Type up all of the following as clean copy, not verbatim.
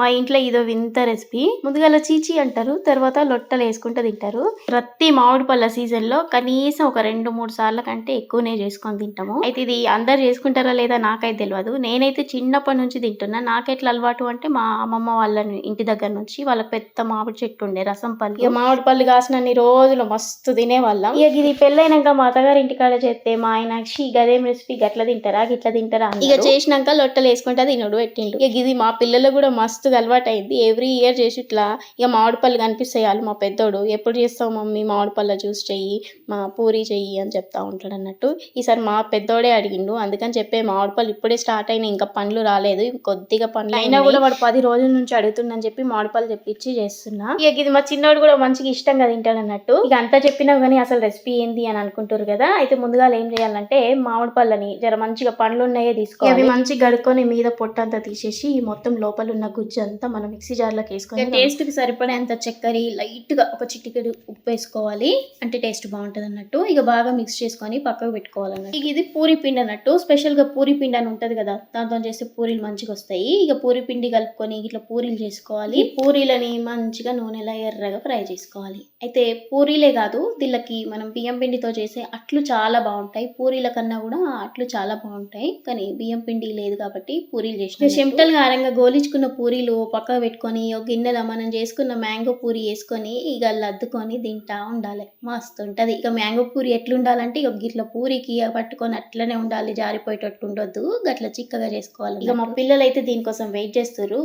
మా ఇంట్లో ఇదో వింత రెసిపీ. ముందుగాల చీచీ అంటారు, తర్వాత లొట్టలు వేసుకుంటూ తింటారు. ప్రతి మామిడి పళ్ళ సీజన్ లో కనీసం ఒక 2-3 సార్ల కంటే ఎక్కువనే చేసుకొని తింటాము. అయితే ఇది అందరు చేసుకుంటారా లేదా నాకైతే తెలియదు. నేనైతే చిన్నప్పటి నుంచి తింటున్నా. నాకెట్లా అలవాటు అంటే మా అమ్మమ్మ వాళ్ళ ఇంటి దగ్గర నుంచి వాళ్ళకి పెద్ద మామిడి చెట్టు ఉండే రసం పళ్ళు. ఇక మామిడి పళ్ళు కాసినన్ని రోజులు మస్తు తినేవాళ్ళం. ఇక ఇది పెళ్ళైనాక మా అత్తగారి ఇంటికాడ చేస్తే మా ఆయన గదేం రెసిపీ గట్ల తింటారా గిట్ల తింటారా ఇక చేసినాక లొట్టలు వేసుకుంటా తినడు పెట్టిండు. ఇక ఇది మా పిల్లలు కూడా మస్తుగా అలవాటు అయింది. ఎవ్రీ ఇయర్ చేసి ఇట్లా ఇక మామిడి పళ్ళు కనిపిస్తాయి. వాళ్ళు మా పెద్దోడు ఎప్పుడు చేస్తావు మమ్మీ మామిడి పళ్ళ జ్యూస్ చెయ్యి, మా పూరి చెయ్యి అని చెప్తా ఉంటాడు అన్నట్టు. ఈసారి మా పెద్దోడే అడిగిండు, అందుకని చెప్పే మామిడి పళ్ళు ఇప్పుడే స్టార్ట్ అయినాయి, ఇంకా పండ్లు రాలేదు, కొద్దిగా పండ్లు అయినా కూడా వాడు 10 రోజుల నుంచి అడుగుతుందని చెప్పి మామిడి పళ్ళు తెప్పించి చేస్తున్నా. ఇక ఇది మా చిన్నోడు కూడా మంచిగా ఇష్టంగా తింటాడు అన్నట్టు. ఇక అంతా చెప్పినా కానీ అసలు రెసిపీ ఏంది అని అనుకుంటారు కదా. అయితే ముందుగా ఏం చేయాలంటే మామిడి పళ్ళని జర మంచిగా పండ్లు ఉన్నాయే తీసుకోవాలి. అవి మంచిగా గడుకొని మీద పొట్టంతా తీసేసి మొత్తం లోపల ఉన్న గుజ్జు అంతా మనం మిక్సీ జార్లోకి వేసుకొని టేస్ట్ కి సరిపడేంత చక్కెర లైట్ గా ఒక చిటికెడు ఉప్పు వేసుకోవాలి, అంటే టేస్ట్ బాగుంటది అన్నట్టు. ఇక బాగా మిక్స్ చేసుకొని పక్కకు పెట్టుకోవాలన్నట్టు. ఇక ఇది పూరి పిండి అన్నట్టు. స్పెషల్ గా పూరి పిండి అని ఉంటది కదా, దాంతో చేస్తే పూరీలు మంచిగా వస్తాయి. ఇక పూరి పిండి కలుపుకొని ఇట్లా పూరీలు చేసుకోవాలి. పూరీలని మంచిగా నూనెలో ఎర్రగా ఫ్రై చేసుకోవాలి. అయితే పూరీలే కాదు, దీళ్ళకి మనం బియ్యం పిండితో చేసే అట్లు చాలా బాగుంటాయి. పూరీల కన్నా కూడా అట్లు చాలా బాగుంటాయి, కానీ బియ్యం పిండి లేదు కాబట్టి పూరీలు చేసిన చెమటలు గారంగా గోలించుకున్న పూరీలు పక్కకు పెట్టుకొని ఒక గిన్నెలో మనం చేసుకున్న మ్యాంగో పూరి వేసుకొని ఇక అద్దుకొని తింటా ఉండాలి, మస్తు ఉంటది. ఇక మ్యాంగో పూరి ఎట్లుండాలంటే ఇక గిట్ల పూరికి పట్టుకొని అట్లనే ఉండాలి, జారిపోయేటట్టు ఉండొద్దు, గట్ల చిక్కగా చేసుకోవాలి. ఇక మా పిల్లలు అయితే దీనికోసం వెయిట్ చేస్తారు.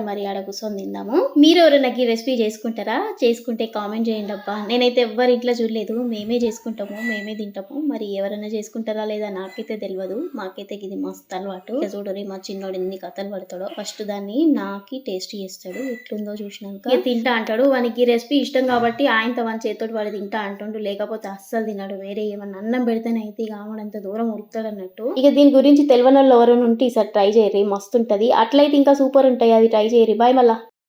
మరి ఆడ కూర్చొని తిందాము. మీరు ఎవరైనా ఈ రెసిపీ చేసుకుంటారా? చేసుకుంటే కామెంట్ చేయండి అబ్బా. నేనైతే ఎవరి ఇంట్లో చూడలేదు, మేమే చేసుకుంటాము, మేమే తింటాము. మరి ఎవరైనా చేసుకుంటారా లేదా నాకైతే తెలియదు. మాకైతే ఇది మస్తు అలవాటు. చూడరి మా చిన్నోడు ఎన్ని కథలు పడతాడో. ఫస్ట్ దాన్ని నాకి టేస్ట్ చేస్తాడు, ఎట్లుందో చూసినాక తింటా అంటాడు. వానికి రెసిపీ ఇష్టం కాబట్టి ఆయనతో వాని చేతితోటి వాడు తింటా అంటుండు, లేకపోతే అస్సలు తిన్నాడు. వేరే ఏమన్నా అన్నం పెడితేనైతే ఇక ఆమెడంత దూరం ఉరుకుతాడు అన్నట్టు. ఇక దీని గురించి తెలియని వాళ్ళు ఎవరైనా ఉంటే ఈసారి ట్రై చేయరి, మస్తు ఉంటది. అట్లయితే ఇంకా సూపర్ ఉంటాయి. అది ట్రై చేయరి. బాయ్ మళ్ళా.